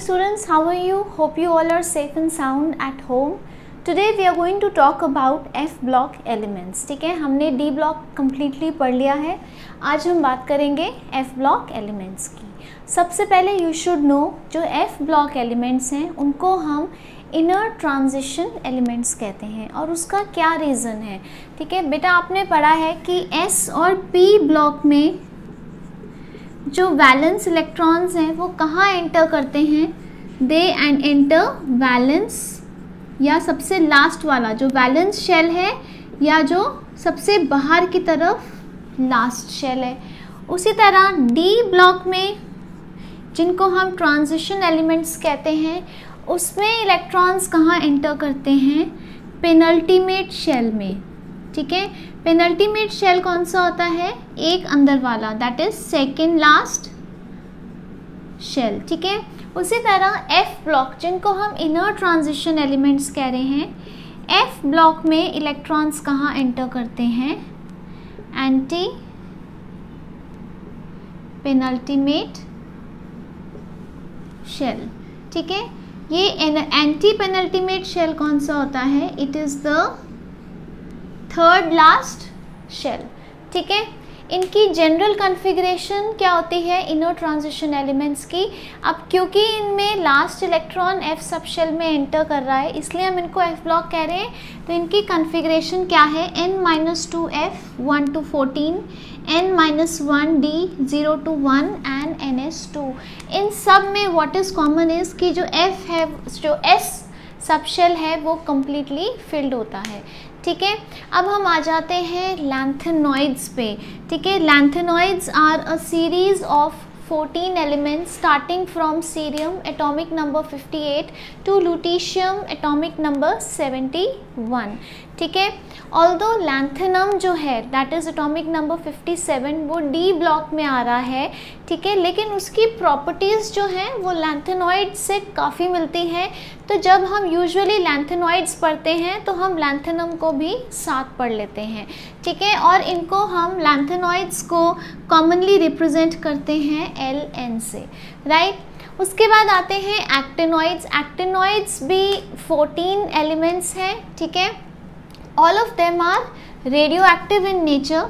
students, how are you? Hope you all are safe and sound at home. Today we are going to talk about F block elements. ठीक है, हमने D block completely पढ़ लिया है. आज हम बात करेंगे F block elements की. सबसे पहले you should know जो F block elements हैं उनको हम इनर ट्रांजिशन एलिमेंट्स कहते हैं और उसका क्या रीज़न है. ठीक है बेटा, आपने पढ़ा है कि S और P ब्लॉक में जो वैलेंस इलेक्ट्रॉन्स हैं वो कहाँ एंटर करते हैं. दे एंड एंटर वैलेंस, या सबसे लास्ट वाला जो वैलेंस शेल है या जो सबसे बाहर की तरफ लास्ट शेल है. उसी तरह डी ब्लॉक में जिनको हम ट्रांजिशन एलिमेंट्स कहते हैं उसमें इलेक्ट्रॉन्स कहाँ एंटर करते हैं. पेनल्टीमेट शेल में. ठीक है, पेनल्टीमेट शेल कौन सा होता है, एक अंदर वाला, that is second last shell. ठीक है, उसी तरह एफ ब्लॉक जिनको हम इनर ट्रांजिशन एलिमेंट्स कह रहे हैं, एफ ब्लॉक में इलेक्ट्रॉन्स कहाँ एंटर करते हैं, एंटी पेनल्टीमेट शेल. ठीक है, ये एंटी पेनल्टीमेट शेल कौन सा होता है, it is the third last shell. ठीक है, इनकी जनरल कॉन्फ़िगरेशन क्या होती है इनर ट्रांजिशन एलिमेंट्स की. अब क्योंकि इनमें last electron F subshell में एंटर कर रहा है इसलिए हम इनको एफ ब्लॉक कह रहे हैं. तो इनकी कॉन्फ़िगरेशन क्या है, n-2f 1 to 14, n-1d 0 to 1 and ns2. इन सब में व्हाट इज़ कॉमन इज़ कि जो एफ है, जो एस सब शेल है वो कम्प्लीटली फिल्ड होता है. ठीक है, अब हम आ जाते हैं लैंथेनॉइड्स पे. ठीक है, lanthanoids are a series of 14 elements starting from cerium atomic number 58 to lutetium atomic number 71. ठीक है, although lanthanum जो है that is atomic number 57 वो D ब्लॉक में आ रहा है. ठीक है, लेकिन उसकी प्रॉपर्टीज़ जो हैं वो लैंथेनॉइड से काफ़ी मिलती हैं. तो जब हम यूजुअली लैंथेनॉइड्स पढ़ते हैं तो हम लैंथेनम को भी साथ पढ़ लेते हैं. ठीक है, और इनको हम लैंथेनॉइड्स को कॉमनली रिप्रेजेंट करते हैं Ln से. राइट, उसके बाद आते हैं एक्टिनॉइड्स. एक्टिनॉइड्स भी 14 एलिमेंट्स हैं. ठीक है, all of them are radioactive in nature.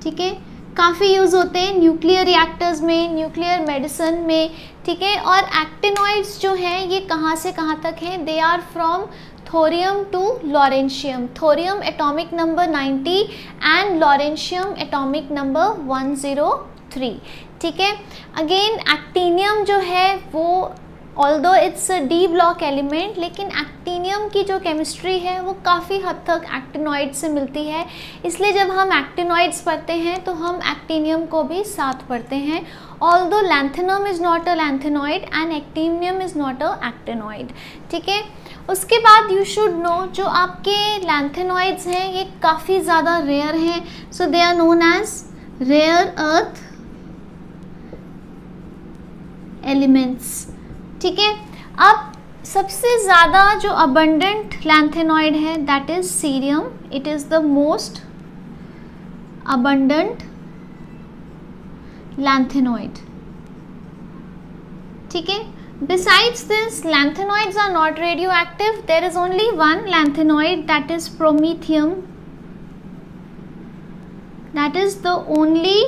ठीक है, काफ़ी यूज़ होते हैं न्यूक्लियर रिएक्टर्स में, न्यूक्लियर मेडिसिन में. ठीक है, और एक्टिनॉइड्स जो हैं ये कहाँ से कहाँ तक हैं, they are from thorium to lawrencium. Thorium atomic number 90 and lawrencium atomic number 103. ठीक है, अगेन एक्टिनियम जो है वो although it's a D block element लेकिन एक्टिनियम की जो केमिस्ट्री है वो काफ़ी हद तक एक्टिनॉइड से मिलती है. इसलिए जब हम एक्टिनॉइड्स पढ़ते हैं तो हम एक्टिनियम को भी साथ पढ़ते हैं. Although lanthanum is not a lanthanoid and actinium is not a actinoid. ठीक है, उसके बाद यू शुड नो जो आपके लैंथेनॉइड्स हैं ये काफ़ी ज़्यादा रेयर हैं. So they are known as rare earth elements. ठीक है, अब सबसे ज़्यादा जो अबंडेंट लैंथेनॉइड है that is cerium. It is the most abundant lanthanoid. ठीक है, besides this lanthanoids are not radioactive. There is only one lanthanoid, that is promethium. That is the only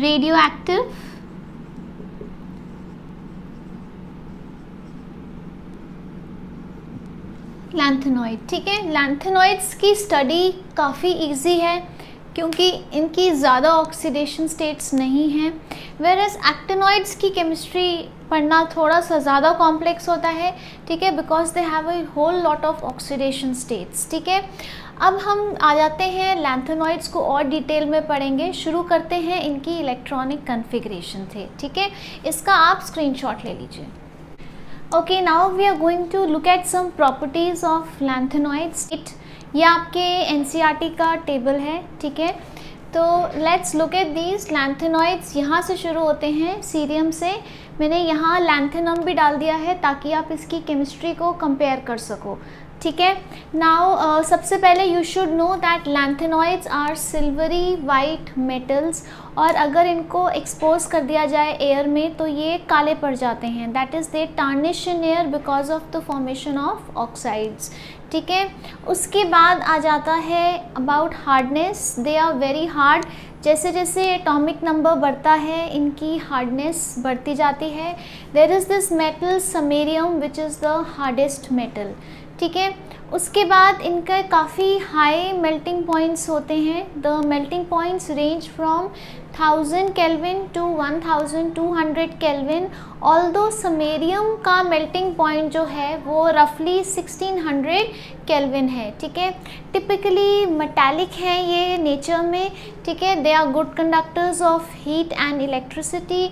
radioactive lanthanoid. ठीक है, lanthanoids की study काफ़ी easy है क्योंकि इनकी ज़्यादा ऑक्सीडेशन स्टेट्स नहीं हैं. वेयरएज एक्टिनॉइड्स की केमिस्ट्री पढ़ना थोड़ा सा ज़्यादा कॉम्प्लेक्स होता है. ठीक है, because they have a whole lot of oxidation states. ठीक है, अब हम आ जाते हैं लैंथेनॉइड्स को और डिटेल में पढ़ेंगे. शुरू करते हैं इनकी इलेक्ट्रॉनिक कॉन्फ़िगरेशन से. ठीक है, इसका आप स्क्रीनशॉट ले लीजिए. Okay, now we are going to look at some properties of lanthanoids. ये आपके NCERT का टेबल है. ठीक है, तो let's look at these lanthanoids. यहाँ से शुरू होते हैं सीरियम से. मैंने यहाँ लैंथेनम भी डाल दिया है ताकि आप इसकी केमिस्ट्री को कंपेयर कर सको. ठीक है। नाउ सबसे पहले you should know that lanthanoids are silvery white metals, और अगर इनको एक्सपोज कर दिया जाए एयर में तो ये काले पड़ जाते हैं, that is they tarnish in air because of the formation of oxides, ठीक है। उसके बाद आ जाता है about hardness, they are very hard, जैसे जैसे एटॉमिक नंबर बढ़ता है इनकी हार्डनेस बढ़ती जाती है। There is this metal samarium which is the hardest metal, ठीक है। उसके बाद इनके काफ़ी हाई मेल्टिंग पॉइंट्स होते हैं, the melting points range from 1000 kelvin to 1200 kelvin, although samarium का मेल्टिंग पॉइंट जो है वो रफली 1600 केल्विन है, ठीक है। टिपिकली मेटालिक हैं ये नेचर में, ठीक है। They are good conductors of heat and electricity,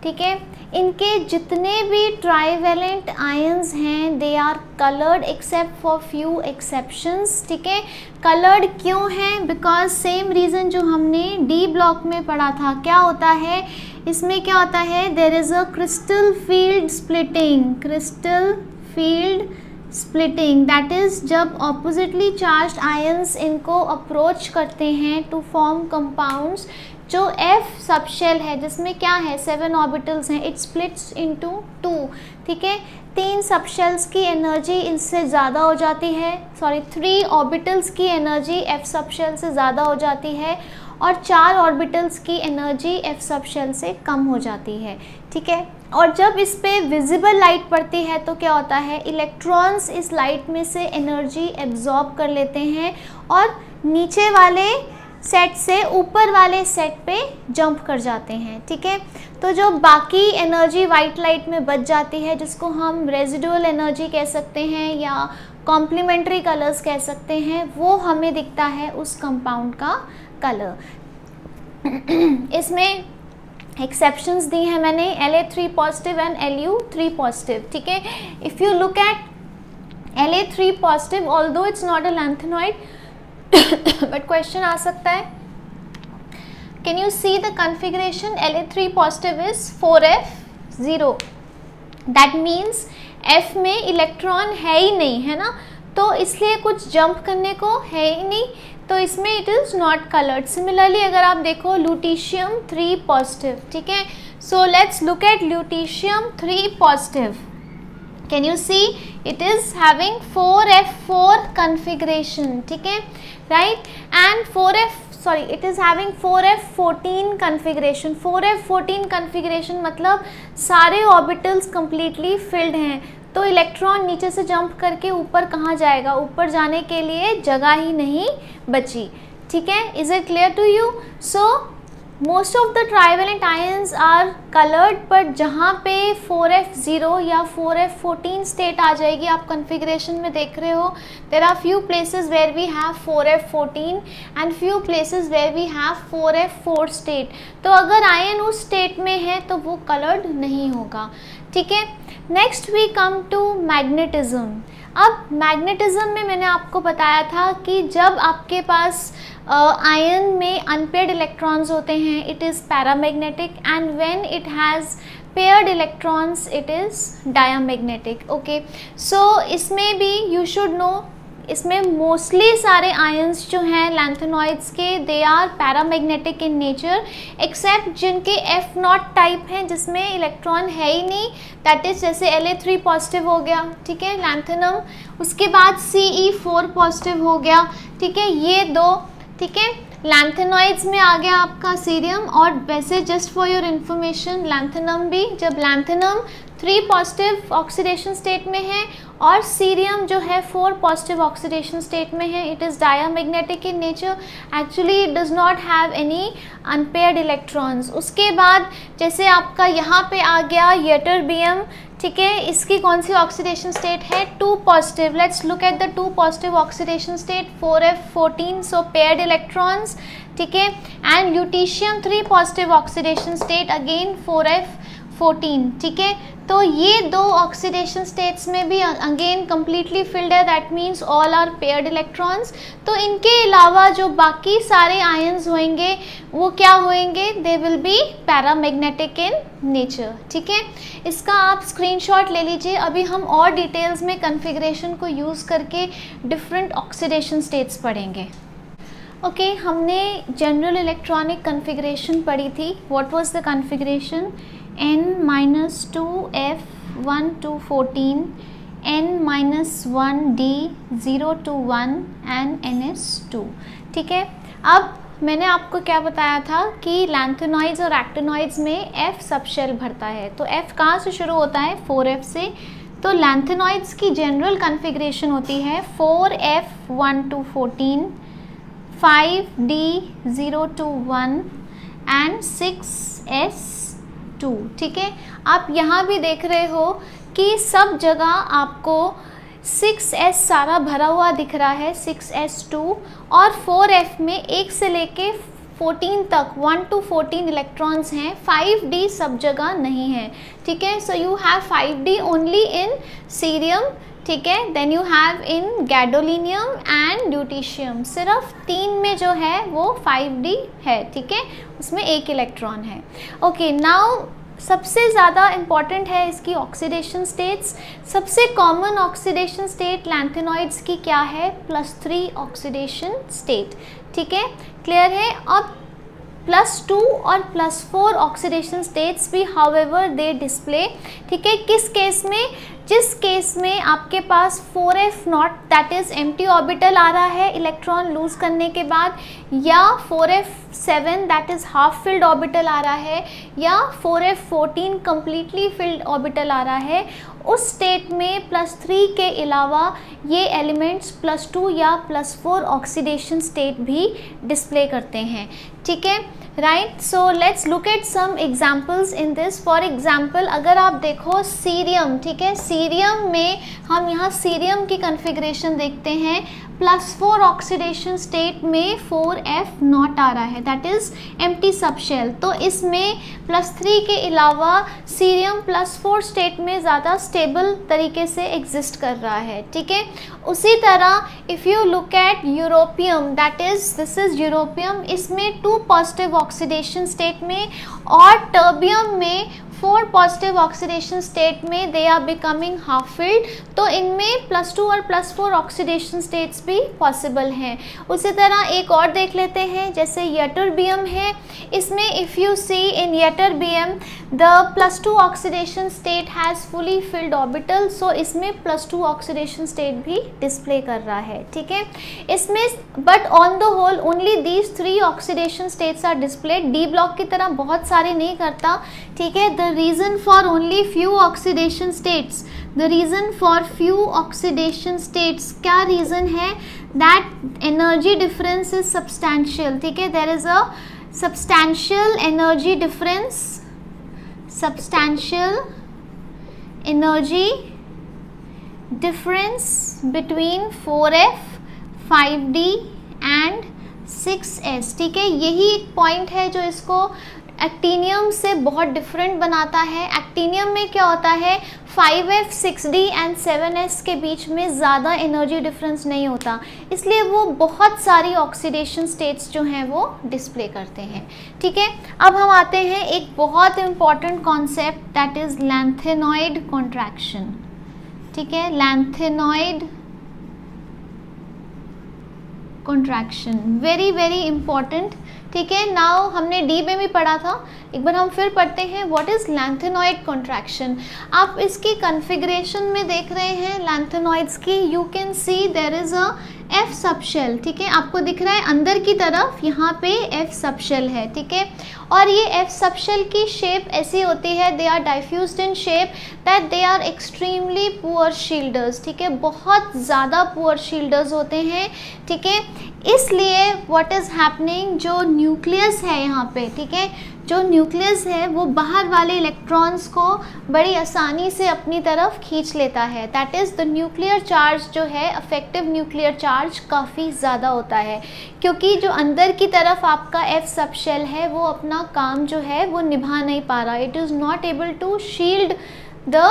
ठीक है। इनके जितने भी ट्राईवेलेंट आयंस हैं they are coloured except for few exceptions, ठीक है। कलर्ड क्यों हैं? बिकॉज सेम रीज़न जो हमने डी ब्लॉक में पढ़ा था। क्या होता है इसमें, क्या होता है, there is a crystal field splitting, crystal field splitting, that is जब ऑपोजिटली चार्ज्ड आयंस इनको अप्रोच करते हैं टू फॉर्म कंपाउंड्स, जो F सबशेल है जिसमें क्या है 7 ऑर्बिटल्स हैं, इट स्प्लिट्स इनटू 2, ठीक है। 3 सबशेल्स की एनर्जी इनसे ज़्यादा हो जाती है, 3 ऑर्बिटल्स की एनर्जी F सबशेल से ज़्यादा हो जाती है, और 4 ऑर्बिटल्स की एनर्जी F सबशेल से कम हो जाती है, ठीक है। और जब इस पे विजिबल लाइट पड़ती है तो क्या होता है, इलेक्ट्रॉन्स इस लाइट में से एनर्जी एब्जॉर्ब कर लेते हैं और नीचे वाले सेट से ऊपर वाले सेट पे जंप कर जाते हैं, ठीक है। तो जो बाकी एनर्जी वाइट लाइट में बच जाती है, जिसको हम रेजिडुअल एनर्जी कह सकते हैं या कॉम्प्लीमेंट्री कलर्स कह सकते हैं, वो हमें दिखता है उस कंपाउंड का कलर। इसमें एक्सेप्शंस दी हैं मैंने, La3 positive and Lu3 positive, ठीक है। If you look at La3 positive, although it's not a lanthanoid, but question आ सकता है, can you see the configuration, La3 positive is 4f0, that means F में electron है ही नहीं, है ना, तो इसलिए कुछ जंप करने को है ही नहीं, तो इसमें it is not coloured. Similarly अगर आप देखो ल्यूटीशियम 3 पॉजिटिव, ठीक है। So let's look at lutetium 3 positive, can you see it is having 4f4 configuration, ठीक है, right, and it is having 4f14 configuration। 4f14 configuration मतलब सारे ऑर्बिटल्स completely filled हैं, तो इलेक्ट्रॉन नीचे से जंप करके ऊपर कहाँ जाएगा, ऊपर जाने के लिए जगह ही नहीं बची, ठीक है। Is it clear to you? So most of the trivalent ions are coloured, but जहाँ पे 4f0 या 4f14 स्टेट आ जाएगी, आप कन्फिग्रेशन में देख रहे हो, there are few places where we have 4f14 and few places where we have 4f4 state. तो अगर आयन उस स्टेट में है तो वो कलर्ड नहीं होगा, ठीक है। Next we come to magnetism. अब मैग्नेटिज्म में मैंने आपको बताया था कि जब आपके पास आयन में अनपेयर्ड इलेक्ट्रॉन्स होते हैं, it is paramagnetic, and when it has paired electrons it is diamagnetic, okay. So इसमें भी यू शुड नो, इसमें मोस्टली सारे आयंस जो हैं लैंथेनॉइड्स के, they are paramagnetic in nature, except जिनके F0 टाइप हैं जिसमें इलेक्ट्रॉन है ही नहीं, दैट इज जैसे La3 पॉजिटिव हो गया, ठीक है, लैंथेनम। उसके बाद Ce4 पॉजिटिव हो गया, ठीक है, ये दो, ठीक है। लैंथेनॉइड्स में आ गया आपका सीरियम, और वैसे just for your information lanthanum भी, जब लैंथेनम 3 पॉजिटिव ऑक्सीडेशन स्टेट में है और सीरियम जो है 4 पॉजिटिव ऑक्सीडेशन स्टेट में है, it is diamagnetic in nature, actually it does not have any unpaired electrons. उसके बाद जैसे आपका यहाँ पे आ गया यटरबियम, ठीक है, इसकी कौन सी ऑक्सीडेशन स्टेट है, 2 positive. Let's look at the 2 positive oxidation state, 4f14, so paired electrons, ठीक है, and lutetium 3 positive oxidation state, again 4f14, ठीक है। तो ये दो ऑक्सीडेशन स्टेट्स में भी अगेन कम्प्लीटली फिल्ड है, that means all are paired electrons. तो इनके अलावा जो बाकी सारे आयंस होंगे वो क्या होंगे, they will be paramagnetic in nature. ठीक है, इसका आप स्क्रीनशॉट ले लीजिए। अभी हम और डिटेल्स में कन्फिग्रेशन को यूज़ करके डिफरेंट ऑक्सीडेशन स्टेट्स पढ़ेंगे। ओके, हमने जनरल इलेक्ट्रॉनिक कन्फिग्रेशन पढ़ी थी। What was the configuration, n-2f 1 to 14, n-1d 0 to 1 and ns2। ठीक है, अब मैंने आपको क्या बताया था कि लैंथेनॉइड्स और एक्टिनॉइड्स में f सब शेल भरता है। तो f कहाँ से शुरू होता है, 4f से। तो लैंथेनॉइड्स की जनरल कन्फिग्रेशन होती है 4f 1 to 14, 5d 0 to 1 and 6s2। ठीक है, आप यहाँ भी देख रहे हो कि सब जगह आपको 6s सारा भरा हुआ दिख रहा है, 6s2, और 4f में 1 से लेके 14 तक 1 to 14 इलेक्ट्रॉन्स हैं, 5d सब जगह नहीं है। ठीक है, so you have 5d only in cerium. ठीक है, then you have in gadolinium and ड्यूटीशियम, सिर्फ 3 में जो है वो 5d है। ठीक है, उसमें 1 इलेक्ट्रॉन है। ओके, नाउ सबसे ज़्यादा इम्पॉर्टेंट है इसकी ऑक्सीडेशन स्टेट्स। सबसे कॉमन ऑक्सीडेशन स्टेट लैंथेनॉइड्स की क्या है, +3 ऑक्सीडेशन स्टेट। ठीक है, क्लियर है। अब +2 और +4 ऑक्सीडेशन स्टेट्स भी हाउएवर दे डिस्प्ले। ठीक है, किस केस में, जिस केस में आपके पास 4f0 that is empty orbital आ रहा है इलेक्ट्रॉन लूज करने के बाद, या 4f7 that is half filled orbital आ रहा है, या 4f14 कम्प्लीटली फिल्ड ऑर्बिटल आ रहा है, उस स्टेट में +3 के अलावा ये एलिमेंट्स +2 या +4 ऑक्सीडेशन स्टेट भी डिस्प्ले करते हैं। ठीक है, right. So let's look at some examples in this. For example अगर आप देखो सीरियम, ठीक है, सीरियम में हम यहाँ सीरियम की कन्फिग्रेशन देखते हैं, +4 ऑक्सीडेशन स्टेट में 4f0 आ रहा है, दैट इज़ एम्प्टी सबशेल। तो इसमें +3 के अलावा सीरियम +4 स्टेट में ज़्यादा स्टेबल तरीके से एग्जिस्ट कर रहा है। ठीक है, उसी तरह if you look eight europium, that is this is europium, इसमें 2 पॉजिटिव ऑक्सीडेशन स्टेट में, और टर्बियम में 4 पॉजिटिव ऑक्सीडेशन स्टेट में they are becoming half filled. तो इनमें +2 और +4 ऑक्सीडेशन स्टेट्स भी पॉसिबल हैं। उसी तरह एक और देख लेते हैं, जैसे यटरबियम है, इसमें if you see in ytterbium the +2 oxidation state has fully filled orbital, so इसमें +2 ऑक्सीडेशन स्टेट भी डिस्प्ले कर रहा है। ठीक है, इसमें but on the whole only these 3 oxidation states are displayed. D block की तरह बहुत सारे नहीं करता। ठीक है, the reason for only few oxidation states, the reason for few oxidation states, क्या reason है, that energy difference is substantial। ठीक है, there is a substantial energy difference, substantial energy difference between 4f 5d and 6s। ठीक है, यही एक point है जो इसको एक्टिनियम से बहुत डिफरेंट बनाता है। एक्टिनियम में क्या होता है, 5f 6d एंड 7s के बीच में ज़्यादा एनर्जी डिफरेंस नहीं होता, इसलिए वो बहुत सारी ऑक्सीडेशन स्टेट्स जो हैं वो डिस्प्ले करते हैं। ठीक है, अब हम आते हैं एक बहुत important concept, that is lanthanoid contraction. ठीक है, lanthanoid contraction, very very important. ठीक है, नाउ हमने डी में भी पढ़ा था, एक बार हम फिर पढ़ते हैं, व्हाट इज़ लैंथेनॉइड कॉन्ट्रैक्शन। आप इसकी कन्फिग्रेशन में देख रहे हैं लैंथेनॉइड्स की, you can see there is a F subshell. ठीक है, आपको दिख रहा है अंदर की तरफ यहाँ पे एफ सबशेल है। ठीक है, और ये एफ सबशेल की शेप ऐसी होती है, they are diffused in shape, that they are extremely poor shielders. ठीक है, बहुत ज़्यादा पुअर शील्डर्स होते हैं। ठीक है, इसलिए व्हाट इज़ हैपनिंग, जो न्यूक्लियस है यहाँ पे, ठीक है, जो न्यूक्लियस है वो बाहर वाले इलेक्ट्रॉन्स को बड़ी आसानी से अपनी तरफ खींच लेता है, that is the nuclear charge जो है, अफेक्टिव न्यूक्लियर चार्ज काफ़ी ज़्यादा होता है, क्योंकि जो अंदर की तरफ आपका एफ सबशेल है वो अपना काम जो है वो निभा नहीं पा रहा, it is not able to shield the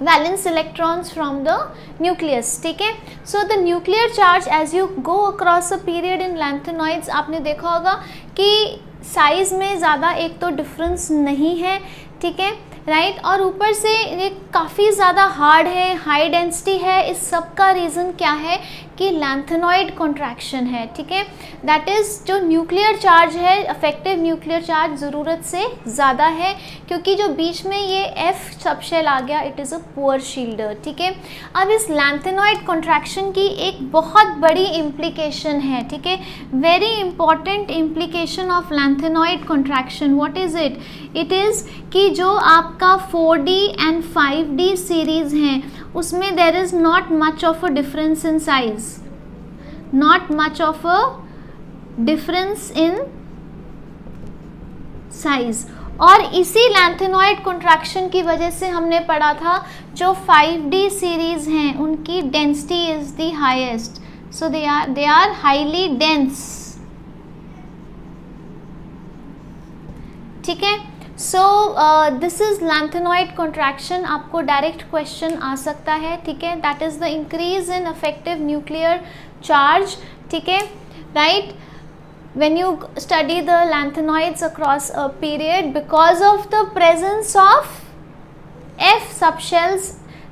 valence electrons from the nucleus, ठीक है। So the nuclear charge as you go across a period in lanthanoids, आपने देखा होगा कि साइज़ में ज़्यादा एक तो डिफरेंस नहीं है, ठीक है, राइट, और ऊपर से ये काफ़ी ज़्यादा हार्ड है, हाई डेंसिटी है। इस सब का रीज़न क्या है कि लैंथेनॉइड कॉन्ट्रैक्शन है, ठीक है। दैट इज़ जो न्यूक्लियर चार्ज है, इफेक्टिव न्यूक्लियर चार्ज ज़रूरत से ज़्यादा है, क्योंकि जो बीच में ये F सबशेल आ गया, it is a poor shielder, ठीक है। अब इस लैंथेनॉइड कॉन्ट्रैक्शन की एक बहुत बड़ी इम्प्लीकेशन है, ठीक है, very important implication of lanthanoid contraction. What is it? It is कि जो आपका 4D एंड 5D सीरीज़ हैं उसमें there is not much of a difference in size, not much of a difference in size. और इसी lanthanoid contraction की वजह से हमने पढ़ा था जो 5D सीरीज़ हैं उनकी density is the highest, so they are highly dense, ठीक है। So this is lanthanoid contraction. आपको डायरेक्ट क्वेश्चन आ सकता है, ठीक है, that is the increase in effective nuclear charge, ठीक है, right, when you study the lanthanoids across a period because of the presence of F subshells,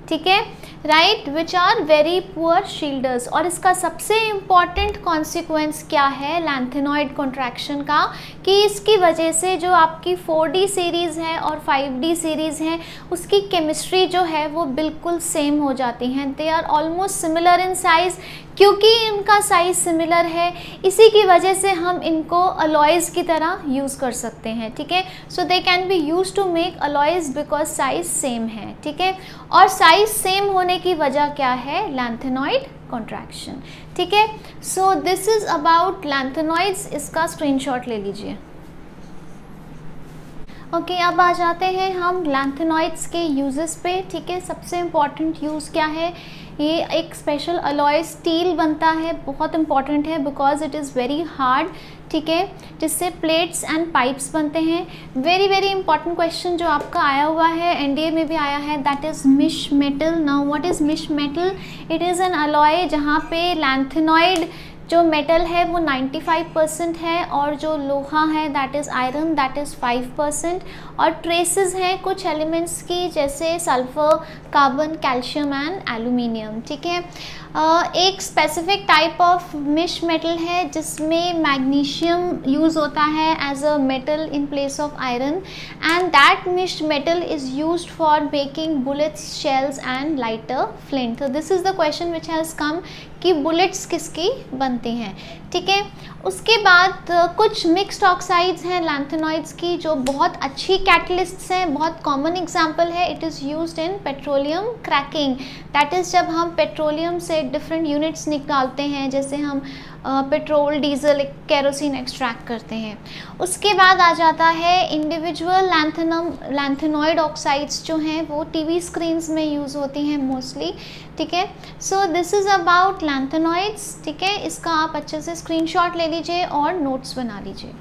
ठीक है, right, which are very poor shielders. और इसका सबसे इम्पॉर्टेंट कॉन्सिक्वेंस क्या है lanthanoid contraction का, कि इसकी वजह से जो आपकी 4D सीरीज़ है और 5D सीरीज़ है उसकी केमिस्ट्री जो है वो बिल्कुल सेम हो जाती हैं, they are almost similar in size. क्योंकि इनका साइज़ सिमिलर है इसी की वजह से हम इनको अलॉयज़ की तरह यूज़ कर सकते हैं, ठीक है। So they can be use to make alloys because size same है, ठीक है। और साइज़ सेम होने की वजह क्या है? लैंथेनॉइड कॉन्ट्रैक्शन, ठीक है। So this is about lanthanoids, इसका स्क्रीनशॉट ले लीजिए। ओके, अब आ जाते हैं हम लैंथेनॉइड्स के यूजेस पे, ठीक है। सबसे इम्पॉर्टेंट यूज़ क्या है? ये एक स्पेशल अलॉय स्टील बनता है, बहुत इंपॉर्टेंट है because it is very hard, ठीक है, जिससे प्लेट्स एंड पाइप्स बनते हैं। वेरी वेरी इंपॉर्टेंट क्वेश्चन जो आपका आया हुआ है, एनडीए में भी आया है, that is misch metal. Now what is misch metal? It is an alloy जहाँ पे लैंथेनॉइड जो मेटल है वो 95% है और जो लोहा है that is iron, that is 5%, और ट्रेसेस हैं कुछ एलिमेंट्स की जैसे sulphur, carbon, calcium and aluminium, ठीक है। एक specific type of misch metal है जिसमें मैग्नीशियम यूज़ होता है as a metal in place of iron, and that misch metal is used for making bullets, shells and lighter flint. This is the question which has come कि bullets किसकी बनती हैं, ठीक है। उसके बाद कुछ मिक्स्ड ऑक्साइड्स हैं लैंथेनॉइड्स की जो बहुत अच्छी कैटलिस्ट्स हैं, बहुत कॉमन एग्जांपल है, it is used in petroleum cracking, that is जब हम पेट्रोलियम से डिफरेंट यूनिट्स निकालते हैं, जैसे हम पेट्रोल, डीजल, केरोसिन एक्सट्रैक्ट करते हैं। उसके बाद आ जाता है इंडिविजुअल लैंथेनॉइड ऑक्साइड्स जो हैं वो टीवी स्क्रीन्स में यूज़ होती हैं मोस्टली, ठीक है। So this is about lanthanoids, ठीक है। इसका आप अच्छे से स्क्रीनशॉट ले लीजिए और नोट्स बना लीजिए।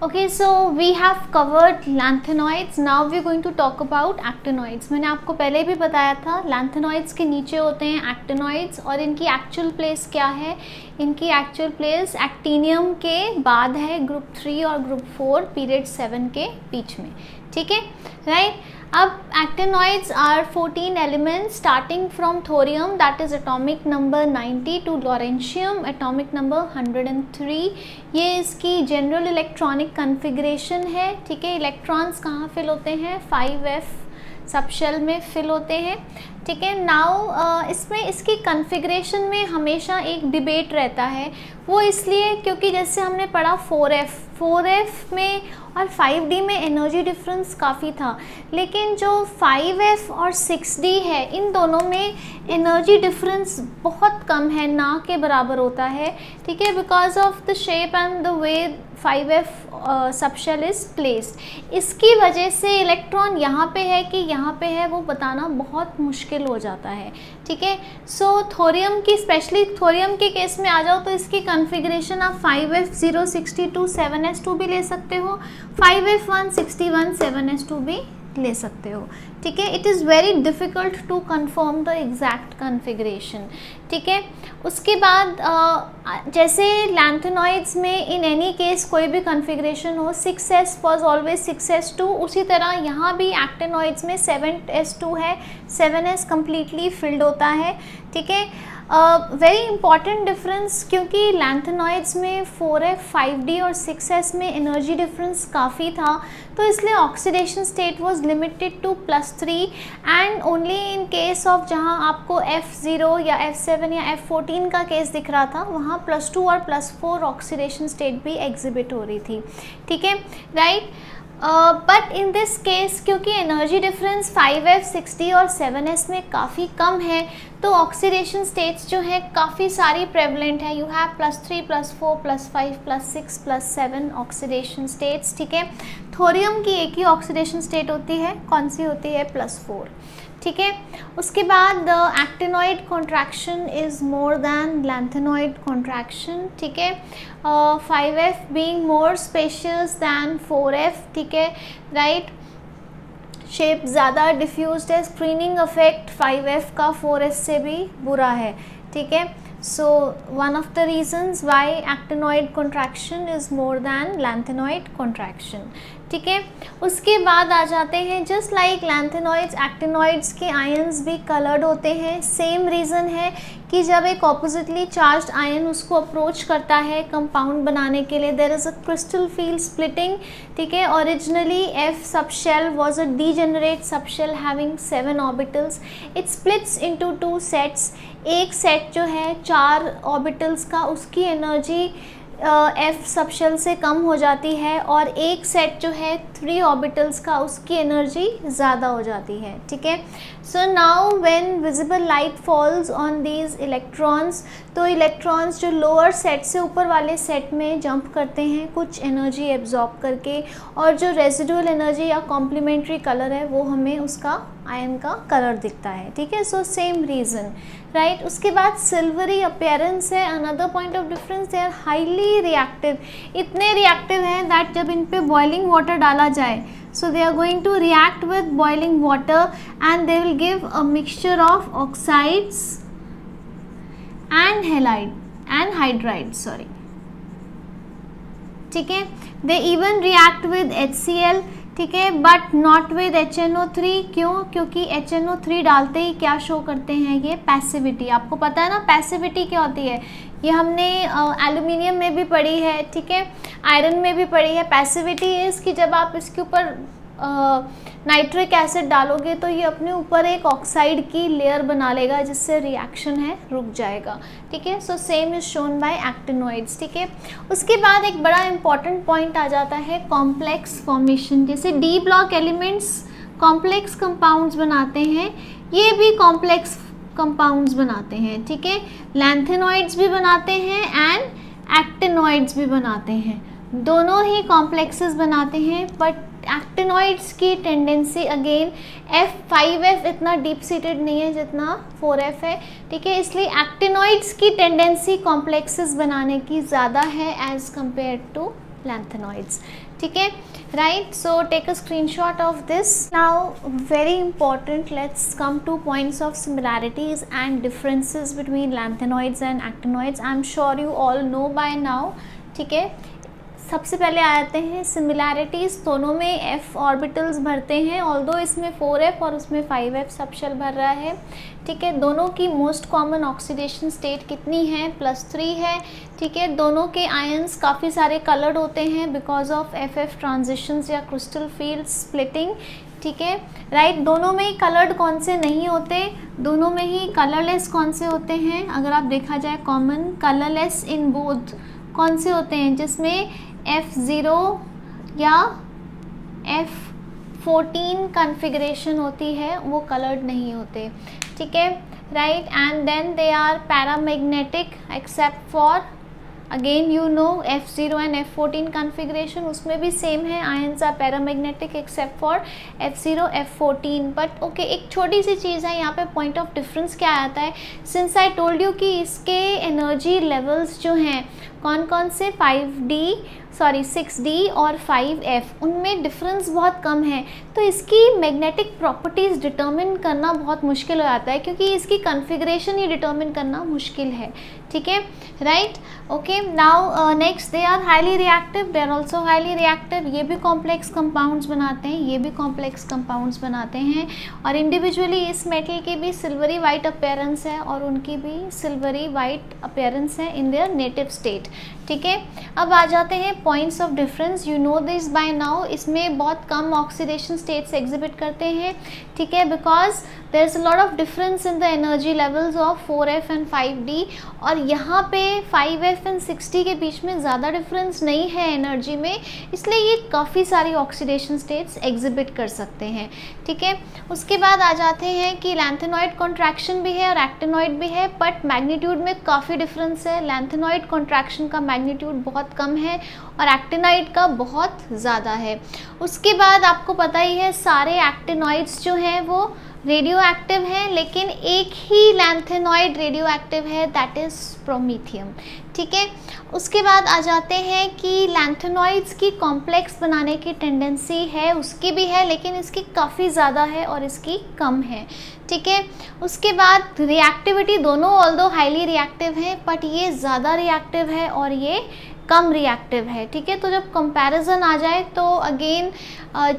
Okay, so we have covered lanthanoids, now we are going to talk about actinoids. मैंने आपको पहले भी बताया था लैंथेनॉइड्स के नीचे होते हैं एक्टिनॉइड्स, और इनकी एक्चुअल प्लेस क्या है? इनकी एक्चुअल प्लेस एक्टिनियम के बाद है, ग्रुप 3 और ग्रुप 4 पीरियड 7 के बीच में, ठीक है, राइट। अब actinoids are 14 elements starting from thorium that is atomic number 90 to lawrencium atomic number 103। ये इसकी जनरल इलेक्ट्रॉनिक कन्फिग्रेशन है, ठीक है। इलेक्ट्रॉन्स कहाँ फिल होते हैं? 5f सबशेल में फिल होते हैं, ठीक है। नाउ इसमें इसकी कन्फिग्रेशन में हमेशा एक डिबेट रहता है, वो इसलिए क्योंकि जैसे हमने पढ़ा 4f में और 5D में एनर्जी डिफरेंस काफ़ी था, लेकिन जो 5f और 6D है इन दोनों में एनर्जी डिफरेंस बहुत कम है, ना के बराबर होता है, ठीक है, because of the shape and the way 5f subshell is placed. इसकी वजह से इलेक्ट्रॉन यहाँ पे है कि यहाँ पे है वो बताना बहुत मुश्किल हो जाता है, ठीक है। सो थोरियम की, स्पेशली थोरियम के केस में आ जाओ तो इसकी कन्फिग्रेशन आप 5f0 62 7s2 भी ले सकते हो, 5f1 61 7s2 भी ले सकते हो, ठीक है। It is very difficult to confirm the exact configuration, ठीक है। उसके बाद जैसे लैंथेनॉइड्स में इन एनी केस कोई भी कन्फिग्रेशन हो 6s वॉज ऑलवेज 6s2, उसी तरह यहाँ भी एक्टिनॉइड्स में 7s2 है, 7s कम्प्लीटली फिल्ड होता है, ठीक है। वेरी इंपॉर्टेंट डिफरेंस, क्योंकि लैंथेनॉइड्स में 4f 5d और 6s में एनर्जी डिफरेंस काफ़ी था, तो इसलिए oxidation state was limited to +3 and only in case of जहां आपको F0 या F7 या F14 का केस दिख रहा था वहां +2 और +4 ऑक्सीडेशन स्टेट भी एग्जिबिट हो रही थी, ठीक है, right. But in this case क्योंकि एनर्जी डिफरेंस 5f 6d और 7s में काफ़ी कम है, तो ऑक्सीडेशन स्टेट्स जो है काफ़ी सारी प्रेवलेंट है। यू हैव +3 +4 +5 +6 +7 ऑक्सीडेशन स्टेट्स, ठीक है। थोरियम की एक ही ऑक्सीडेशन स्टेट होती है, कौन सी होती है? +4, ठीक है। उसके बाद actinoid contraction is more than lanthanoid contraction, ठीक है। 5f being more spacious then 4f, ठीक है, राइट। शेप ज़्यादा डिफ्यूज्ड है, स्क्रीनिंग इफेक्ट 5f का 4s से भी बुरा है, ठीक है। So one of the reasons why actinoid contraction is more than lanthanoid contraction, ठीक है। उसके बाद आ जाते हैं जस्ट लाइक लैंथेनॉइड्स, एक्टिनॉइड्स के आयन्स भी कलर्ड होते हैं। सेम रीज़न है कि जब एक ऑपोजिटली चार्ज्ड आयन उसको अप्रोच करता है कंपाउंड बनाने के लिए, there is a crystal field splitting, ठीक है। Originally F subshell was a degenerate subshell having 7 orbitals, it splits into 2 sets. एक सेट जो है 4 ऑर्बिटल्स का, उसकी एनर्जी F सबशेल से कम हो जाती है, और एक सेट जो है 3 ऑर्बिटल्स का, उसकी एनर्जी ज़्यादा हो जाती है, ठीक है। So now when visible light falls on these electrons, तो इलेक्ट्रॉन्स जो लोअर सेट से ऊपर वाले सेट में जंप करते हैं कुछ एनर्जी एब्जॉर्ब करके, और जो रेजिडुअल एनर्जी या कॉम्प्लीमेंट्री कलर है वो हमें उसका आयन का कलर दिखता है, ठीक है। So same reason, right. उसके बाद सिल्वरी अपीयरेंस है, another point of difference, they are highly reactive, इतने रिएक्टिव हैं दैट जब इन पे बॉइलिंग वाटर डाला जाए, so they are going to react with boiling water and they will give a mixture of oxides and halide and hydrides, sorry, ठीक है। they even react with HCl, ठीक है, बट नॉट विद HNO3। क्यों? क्योंकि HNO3 डालते ही क्या show करते हैं ये? पैसिविटी। आपको पता है ना पैसिविटी क्या होती है, ये हमने एल्यूमिनियम में भी पढ़ी है, ठीक है, आयरन में भी पढ़ी है। पैसिविटी इज़ कि जब आप इसके ऊपर नाइट्रिक एसिड डालोगे तो ये अपने ऊपर एक ऑक्साइड की लेयर बना लेगा जिससे रिएक्शन है रुक जाएगा, ठीक है। So same is shown by actinoids, ठीक है। उसके बाद एक बड़ा इंपॉर्टेंट पॉइंट आ जाता है कॉम्प्लेक्स फॉर्मेशन। जैसे D block elements complex compounds बनाते हैं, ये भी कॉम्प्लेक्स कंपाउंड्स बनाते हैं, ठीक है। लैंथेनॉइड्स भी बनाते हैं एंड एक्टिनॉइड्स भी बनाते हैं, दोनों ही कॉम्प्लेक्सेस बनाते हैं। बट एक्टिनॉइड्स की टेंडेंसी अगेन F5F इतना डीप सीटेड नहीं है जितना 4F है, ठीक है। इसलिए एक्टिनॉइड्स की टेंडेंसी कॉम्प्लेक्सेस बनाने की ज़्यादा है एज कम्पेयर टू लैंथेनॉइड्स, ठीक है, right. So take a screenshot of this. Now very important, let's come to points of similarities and differences between lanthanoids and actinoids. I am sure you all know by now, ठीक है। सबसे पहले आ जाते हैं similarities. दोनों में F orbitals भरते हैं, ऑल्दो इसमें 4F और उसमें 5F सबशेल भर रहा है, ठीक है। दोनों की मोस्ट कॉमन ऑक्सीडेशन स्टेट कितनी है? +3 है, ठीक है। दोनों के आयंस काफ़ी सारे कलर्ड होते हैं बिकॉज ऑफ FF ट्रांजिशंस या क्रिस्टल फील्ड स्प्लिटिंग, ठीक है, राइट। दोनों में ही कलर्ड कौन से नहीं होते? दोनों में ही कलरलेस कौन से होते हैं? अगर आप देखा जाए कॉमन कलरलेस इन बोथ कौन से होते हैं? जिसमें F0 या F14 कन्फिग्रेशन होती है वो कलर्ड नहीं होते, ठीक है, right. And then they are paramagnetic except for again you know F0 and F14 configuration, उसमें भी सेम है, ions are paramagnetic except for F0 F14. But okay, एक छोटी सी चीज़ है यहाँ पे, पॉइंट ऑफ डिफरेंस क्या आता है, सिंस आई टोल्ड यू कि इसके एनर्जी लेवल्स जो हैं कौन कौन से 6D और 5F, उनमें डिफरेंस बहुत कम है, तो इसकी मैग्नेटिक प्रॉपर्टीज़ डिटर्मिन करना बहुत मुश्किल हो जाता है, क्योंकि इसकी कॉन्फ़िगरेशन ही डिटर्मिन करना मुश्किल है. ठीक है, right. Okay, now next, they are highly reactive, they are also highly reactive. ये भी कॉम्प्लेक्स कंपाउंड्स बनाते हैं, ये भी कॉम्प्लेक्स कंपाउंड्स बनाते हैं, और इंडिविजुअली इस मेटल की भी सिल्वरी वाइट अपीयरेंस है और उनकी भी सिल्वरी वाइट अपीयरेंस है इन देयर नेटिव स्टेट. ठीक है, अब आ जाते हैं points of difference. You know this by now, इसमें बहुत कम ऑक्सीडेशन स्टेट्स एग्जिबिट करते हैं. ठीक है, because there is a lot of difference in the energy levels of 4F and 5D, और यहाँ पे 5F एंड 6D के बीच में ज़्यादा डिफरेंस नहीं है एनर्जी में, इसलिए ये काफ़ी सारी ऑक्सीडेशन स्टेट्स एग्जिबिट कर सकते हैं. ठीक है, उसके बाद आ जाते हैं कि लैंथेनॉइड कॉन्ट्रैक्शन भी है और एक्टिनॉइड भी है, बट मैग्नीट्यूड में काफ़ी डिफरेंस है. लैंथेनॉइड कॉन्ट्रैक्शन का मैग्नीट्यूड बहुत कम है और एक्टिनॉइड का बहुत ज़्यादा है. उसके बाद आपको पता ही है, सारे एक्टिनॉइड्स जो हैं वो रेडियो एक्टिव है, लेकिन एक ही लैंथेनॉइड रेडियो एक्टिव है, दैट इज़ प्रोमीथियम. ठीक है, उसके बाद आ जाते हैं कि लैंथेनॉइड्स की कॉम्प्लेक्स बनाने की टेंडेंसी है, उसकी भी है, लेकिन इसकी काफ़ी ज़्यादा है और इसकी कम है. ठीक है, उसके बाद रिएक्टिविटी, दोनों ऑल्दो हाईली रिएक्टिव हैं, बट ये ज़्यादा रिएक्टिव है और ये कम रिएक्टिव है. ठीक है, तो जब कंपैरिजन आ जाए तो अगेन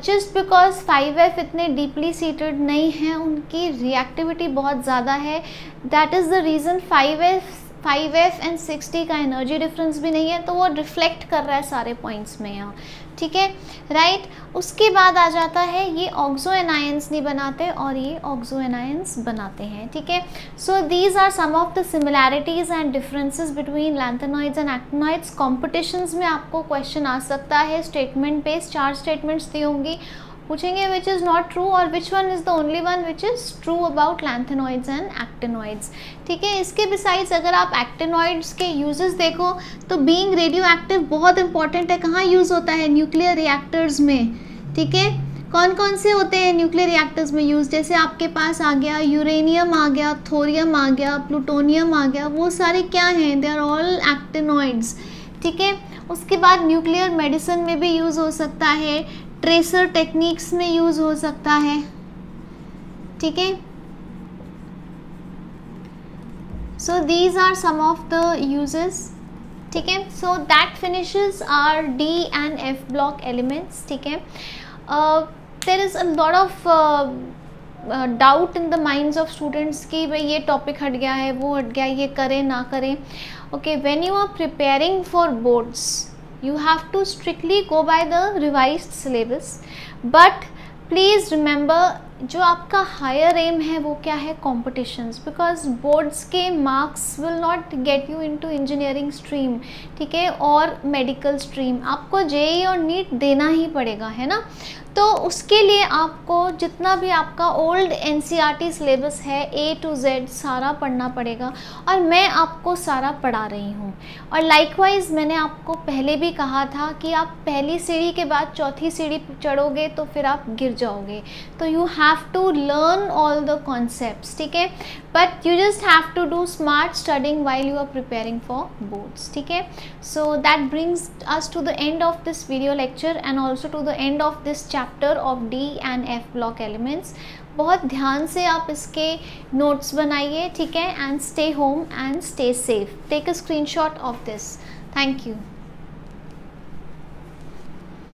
जस्ट बिकॉज 5F इतने डीपली सीटेड नहीं हैं, उनकी रिएक्टिविटी बहुत ज़्यादा है, that is the reason 5F and 6D का एनर्जी डिफरेंस भी नहीं है, तो वो रिफ्लेक्ट कर रहा है सारे पॉइंट्स में यहाँ. ठीक है, राइट. उसके बाद आ जाता है, ये ऑक्सो एनायंस नहीं बनाते और ये ऑक्सो एनायंस बनाते हैं. ठीक है, so these are some of the similarities and differences between lanthanoids and actinoids. Competitions में आपको क्वेश्चन आ सकता है, स्टेटमेंट बेस्ड 4 स्टेटमेंट्स दी होंगी, पूछेंगे विच इज़ नॉट ट्रू और which one is the only one which is true about lanthanoids and actinoids. ठीक है, इसके बिसाइड्स अगर आप एक्टिनॉइड्स के यूजेस देखो तो बीइंग रेडियो एक्टिव बहुत इंपॉर्टेंट है. कहाँ यूज़ होता है? न्यूक्लियर रिएक्टर्स में. ठीक है, कौन कौन से होते हैं न्यूक्लियर रिएक्टर्स में यूज़? जैसे आपके पास आ गया यूरेनियम, आ गया थोरियम, आ गया प्लूटोनियम, आ गया, वो सारे क्या हैं? They are all actinoids. ठीक है, उसके बाद न्यूक्लियर मेडिसिन में भी यूज़ हो सकता है, ट्रेसर टेक्निक्स में यूज़ हो सकता है. ठीक है, so these are some of the uses. ठीक है, so that finishes our D and F block elements. ठीक है, there is a lot of doubt in the minds of students कि भाई ये टॉपिक हट गया है, वो हट गया, ये करें ना करें. Okay, when you are preparing for boards you have to strictly go by the revised syllabus, but please remember जो आपका हायर एम है वो क्या है? कॉम्पिटिशन्स, बिकॉज बोर्ड्स के marks will not get you into engineering stream. ठीक है, और मेडिकल स्ट्रीम आपको JEE और नीट देना ही पड़ेगा, है ना. तो उसके लिए आपको जितना भी आपका ओल्ड NCERT सिलेबस है A to Z सारा पढ़ना पड़ेगा, और मैं आपको सारा पढ़ा रही हूँ. और लाइकवाइज मैंने आपको पहले भी कहा था कि आप पहली सीढ़ी के बाद चौथी सीढ़ी चढ़ोगे तो फिर आप गिर जाओगे. तो you have to learn all the concepts. ठीक है, but you just have to do smart studying while you are preparing for boards. ठीक है, so that brings us to the end of this video lecture and also to the end of this chapter of D and F block elements. बहुत ध्यान से आप इसके notes बनाइए. ठीक है, and stay home and stay safe. Take a screenshot of this. Thank you.